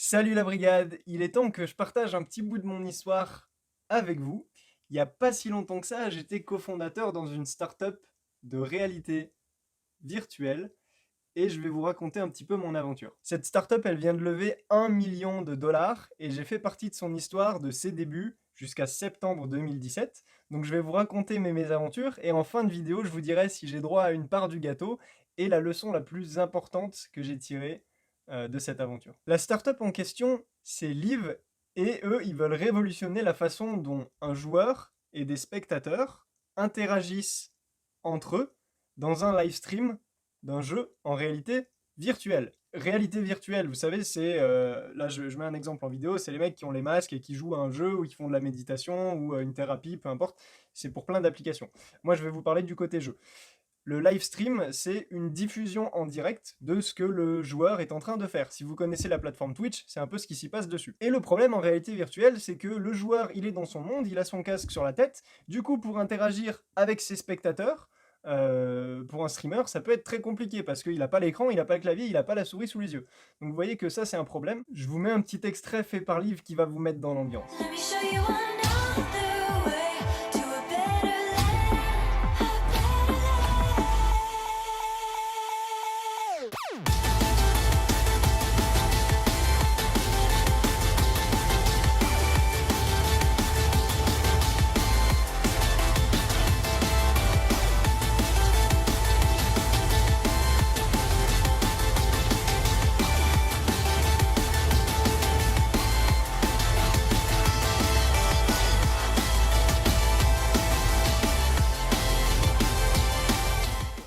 Salut la brigade, il est temps que je partage un petit bout de mon histoire avec vous. Il n'y a pas si longtemps que ça, j'étais cofondateur dans une startup de réalité virtuelle et je vais vous raconter un petit peu mon aventure. Cette startup, elle vient de lever 1 million de dollars et j'ai fait partie de son histoire de ses débuts jusqu'à septembre 2017. Donc je vais vous raconter mes mésaventures et en fin de vidéo, je vous dirai si j'ai droit à une part du gâteau et la leçon la plus importante que j'ai tirée de cette aventure. La startup en question, c'est Live et eux, ils veulent révolutionner la façon dont un joueur et des spectateurs interagissent entre eux dans un live stream d'un jeu en réalité virtuelle. Réalité virtuelle, vous savez, c'est là je mets un exemple en vidéo, c'est les mecs qui ont les masques et qui jouent à un jeu ou qui font de la méditation ou une thérapie, peu importe. C'est pour plein d'applications. Moi, je vais vous parler du côté jeu. Le live stream, c'est une diffusion en direct de ce que le joueur est en train de faire. Si vous connaissez la plateforme Twitch, c'est un peu ce qui s'y passe dessus. Et le problème en réalité virtuelle, c'est que le joueur, il est dans son monde, il a son casque sur la tête. Du coup, pour interagir avec ses spectateurs, pour un streamer, ça peut être très compliqué parce qu'il n'a pas l'écran, il n'a pas le clavier, il n'a pas la souris sous les yeux. Donc vous voyez que ça, c'est un problème. Je vous mets un petit extrait fait par Liv qui va vous mettre dans l'ambiance. Let me show you another way to a better life, a better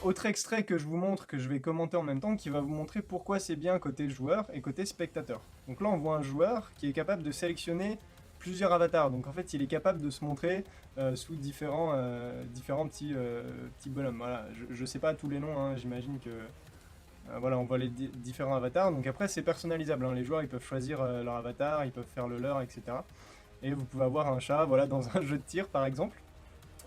Autre extrait que je vous montre, que je vais commenter en même temps, qui va vous montrer pourquoi c'est bien côté joueur et côté spectateur. Donc là, on voit un joueur qui est capable de sélectionner plusieurs avatars. Donc en fait, il est capable de se montrer sous différents petits bonhommes. Voilà, je sais pas tous les noms, hein, j'imagine que voilà, on voit les différents avatars. Donc après, c'est personnalisable, hein. Les joueurs, ils peuvent choisir leur avatar, ils peuvent faire le leur, etc. Et vous pouvez avoir un chat, voilà, dans un jeu de tir, par exemple.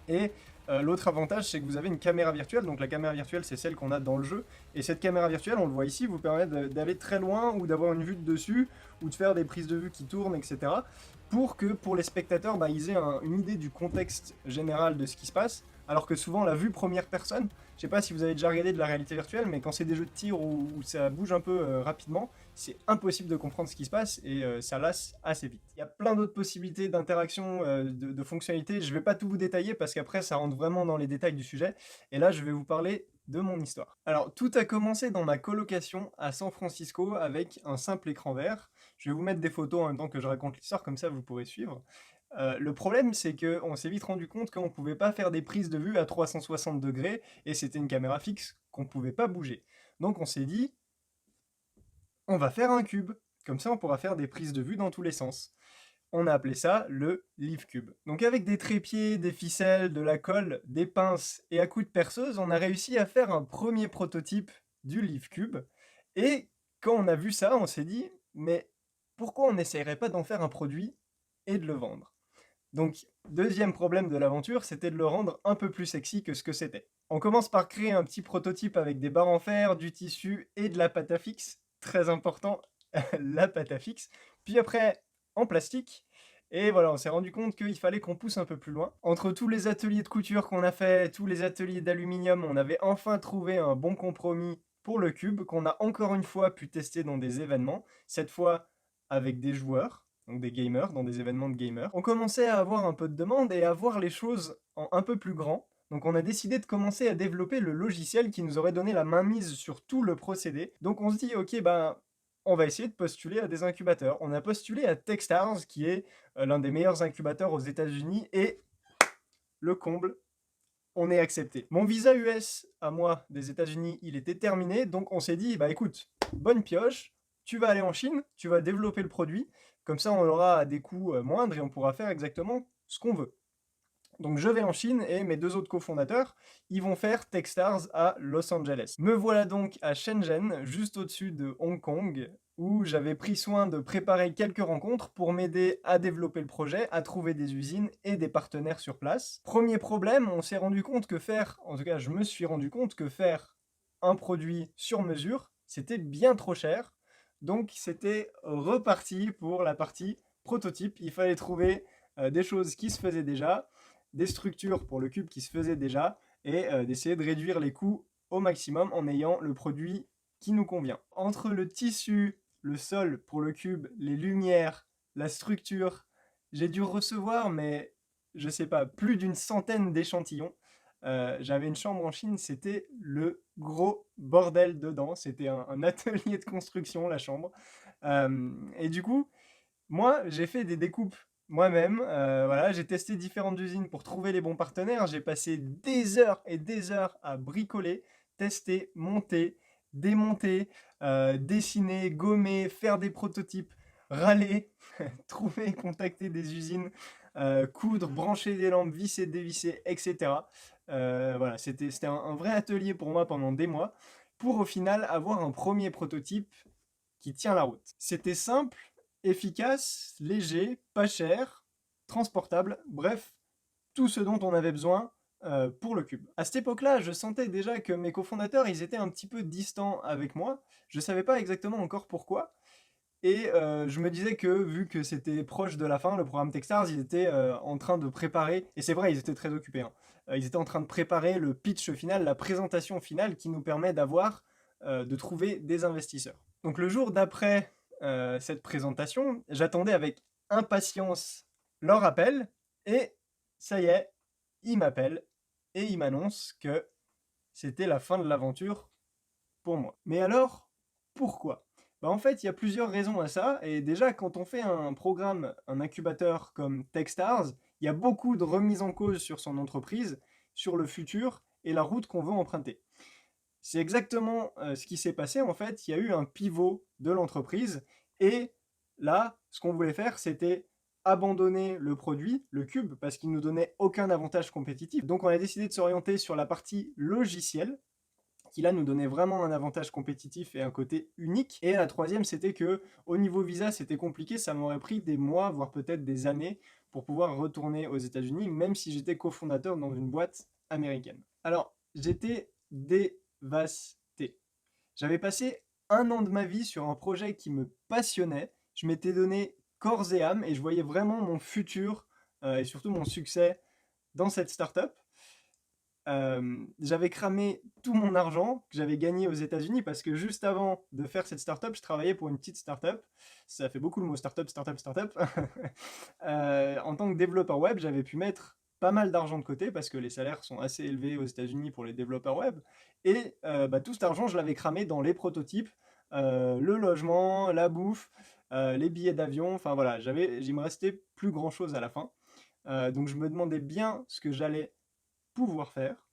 Et l'autre avantage, c'est que vous avez une caméra virtuelle. Donc la caméra virtuelle, c'est celle qu'on a dans le jeu. Et cette caméra virtuelle, on le voit ici, vous permet d'aller très loin ou d'avoir une vue de dessus ou de faire des prises de vue qui tournent, etc. Pour que pour les spectateurs, bah, ils aient une idée du contexte général de ce qui se passe. Alors que souvent, la vue première personne, je sais pas si vous avez déjà regardé de la réalité virtuelle, mais quand c'est des jeux de tir où ça bouge un peu rapidement, c'est impossible de comprendre ce qui se passe et ça lasse assez vite. Il y a plein d'autres possibilités d'interaction, de fonctionnalités. Je ne vais pas tout vous détailler parce qu'après ça rentre vraiment dans les détails du sujet. Et là, je vais vous parler de mon histoire. Alors, tout a commencé dans ma colocation à San Francisco avec un simple écran vert. Je vais vous mettre des photos en même temps que je raconte l'histoire, comme ça vous pourrez suivre. Le problème, c'est qu'on s'est vite rendu compte qu'on ne pouvait pas faire des prises de vue à 360 degrés et c'était une caméra fixe qu'on ne pouvait pas bouger. Donc on s'est dit, on va faire un cube. Comme ça, on pourra faire des prises de vue dans tous les sens. On a appelé ça le Live Cube. Donc avec des trépieds, des ficelles, de la colle, des pinces et à coups de perceuse, on a réussi à faire un premier prototype du Live Cube. Et quand on a vu ça, on s'est dit, mais pourquoi on n'essayerait pas d'en faire un produit et de le vendre? Donc, deuxième problème de l'aventure, c'était de le rendre un peu plus sexy que ce que c'était. On commence par créer un petit prototype avec des barres en fer, du tissu et de la pâte à fixe. Très important, la pâte à fixe. Puis après, en plastique. Et voilà, on s'est rendu compte qu'il fallait qu'on pousse un peu plus loin. Entre tous les ateliers de couture qu'on a fait, tous les ateliers d'aluminium, on avait enfin trouvé un bon compromis pour le cube qu'on a encore une fois pu tester dans des événements. Cette fois avec des joueurs, donc des gamers, dans des événements de gamers. On commençait à avoir un peu de demande et à voir les choses en un peu plus grand. Donc on a décidé de commencer à développer le logiciel qui nous aurait donné la mainmise sur tout le procédé. Donc on se dit, ok, ben, on va essayer de postuler à des incubateurs. On a postulé à Techstars, qui est l'un des meilleurs incubateurs aux États-Unis, et le comble, on est accepté. Mon visa US à moi des États-Unis, il était terminé, donc on s'est dit, bah écoute, bonne pioche, tu vas aller en Chine, tu vas développer le produit, comme ça on aura des coûts moindres et on pourra faire exactement ce qu'on veut. Donc je vais en Chine et mes deux autres cofondateurs, ils vont faire Techstars à Los Angeles. Me voilà donc à Shenzhen, juste au-dessus de Hong Kong, où j'avais pris soin de préparer quelques rencontres pour m'aider à développer le projet, à trouver des usines et des partenaires sur place. Premier problème, on s'est rendu compte que en tout cas je me suis rendu compte que faire un produit sur mesure, c'était bien trop cher. Donc c'était reparti pour la partie prototype. Il fallait trouver des choses qui se faisaient déjà, des structures pour le cube qui se faisaient déjà, et d'essayer de réduire les coûts au maximum en ayant le produit qui nous convient. Entre le tissu, le sol pour le cube, les lumières, la structure, j'ai dû recevoir, mais je sais pas, plus d'une centaine d'échantillons. J'avais une chambre en Chine, c'était le gros bordel dedans. C'était un atelier de construction, la chambre. Et du coup, moi, j'ai fait des découpes moi-même. Voilà, j'ai testé différentes usines pour trouver les bons partenaires. J'ai passé des heures et des heures à bricoler, tester, monter, démonter, dessiner, gommer, faire des prototypes, râler, trouver, contacter des usines, coudre, brancher des lampes, visser, dévisser, etc. Voilà, c'était un vrai atelier pour moi pendant des mois, pour au final avoir un premier prototype qui tient la route. C'était simple, efficace, léger, pas cher, transportable, bref, tout ce dont on avait besoin pour le cube. À cette époque-là, je sentais déjà que mes cofondateurs, ils étaient un petit peu distants avec moi. Je savais pas exactement encore pourquoi. Et je me disais que, vu que c'était proche de la fin, le programme Techstars, ils étaient en train de préparer, et c'est vrai, ils étaient très occupés, hein. Ils étaient en train de préparer le pitch final, la présentation finale qui nous permet de trouver des investisseurs. Donc le jour d'après cette présentation, j'attendais avec impatience leur appel, et ça y est, ils m'appellent, et ils m'annoncent que c'était la fin de l'aventure pour moi. Mais alors, pourquoi? Bah en fait, il y a plusieurs raisons à ça. Et déjà, quand on fait un programme, un incubateur comme Techstars, il y a beaucoup de remises en cause sur son entreprise, sur le futur et la route qu'on veut emprunter. C'est exactement ce qui s'est passé. En fait, il y a eu un pivot de l'entreprise. Et là, ce qu'on voulait faire, c'était abandonner le produit, le cube, parce qu'il ne nous donnait aucun avantage compétitif. Donc on a décidé de s'orienter sur la partie logicielle, qui là nous donnait vraiment un avantage compétitif et un côté unique. Et la troisième, c'était que au niveau visa, c'était compliqué, ça m'aurait pris des mois, voire peut-être des années, pour pouvoir retourner aux États-Unis, même si j'étais cofondateur dans une boîte américaine. Alors, j'étais dévasté. J'avais passé un an de ma vie sur un projet qui me passionnait, je m'étais donné corps et âme, et je voyais vraiment mon futur et surtout mon succès dans cette startup. J'avais cramé tout mon argent que j'avais gagné aux États-Unis, parce que juste avant de faire cette startup, je travaillais pour une petite startup. Ça fait beaucoup le mot startup, startup, startup. En tant que développeur web, j'avais pu mettre pas mal d'argent de côté parce que les salaires sont assez élevés aux États-Unis pour les développeurs web. Et tout cet argent, je l'avais cramé dans les prototypes, le logement, la bouffe, les billets d'avion. Enfin voilà, il me restait plus grand chose à la fin. Donc je me demandais bien ce que j'allais pouvoir faire.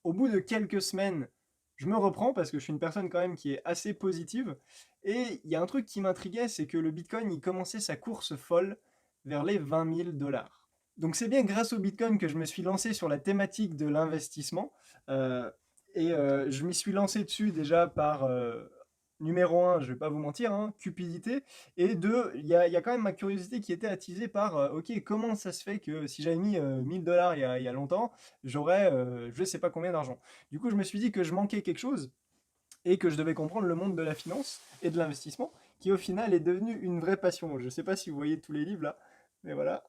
Au bout de quelques semaines, je me reprends parce que je suis une personne quand même qui est assez positive. Et il y a un truc qui m'intriguait, c'est que le Bitcoin, il commençait sa course folle vers les 20 000 dollars. Donc c'est bien grâce au Bitcoin que je me suis lancé sur la thématique de l'investissement. Je m'y suis lancé dessus déjà par numéro un, je vais pas vous mentir, hein, cupidité. Et deux, il y a quand même ma curiosité qui était attisée par ok, comment ça se fait que si j'avais mis 1000 dollars il y a longtemps, j'aurais je sais pas combien d'argent. Du coup, je me suis dit que je manquais quelque chose et que je devais comprendre le monde de la finance et de l'investissement, qui au final est devenu une vraie passion. Je sais pas si vous voyez tous les livres là, mais voilà.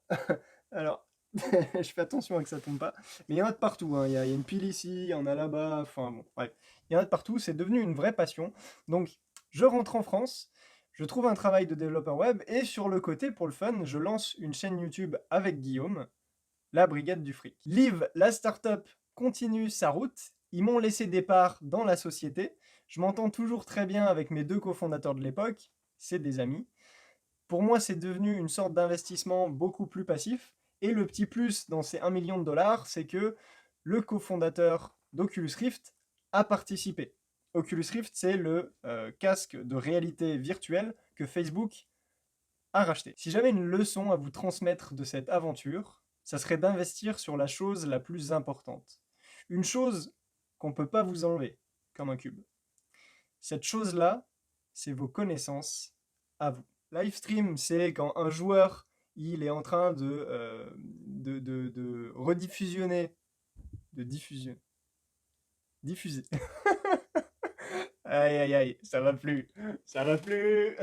Alors, je fais attention à que ça tombe pas. Mais il y en a de partout, hein. Il y a une pile ici, il y en a là-bas, enfin bon, bref. Il y en a de partout, c'est devenu une vraie passion. Donc, je rentre en France, je trouve un travail de développeur web, et sur le côté, pour le fun, je lance une chaîne YouTube avec Guillaume, la Brigade du Fric. Live, la startup, continue sa route. Ils m'ont laissé des parts dans la société. Je m'entends toujours très bien avec mes deux cofondateurs de l'époque, c'est des amis. Pour moi, c'est devenu une sorte d'investissement beaucoup plus passif. Et le petit plus dans ces 1 million de dollars, c'est que le cofondateur d'Oculus Rift a participé. Oculus Rift, c'est le casque de réalité virtuelle que Facebook a racheté. Si j'avais une leçon à vous transmettre de cette aventure, ça serait d'investir sur la chose la plus importante. Une chose qu'on ne peut pas vous enlever, comme un cube. Cette chose-là, c'est vos connaissances à vous. Live stream, c'est quand un joueur il est en train de rediffusionner, de diffuser. Diffuser. Aïe aïe aïe, ça va plus. Ça va plus.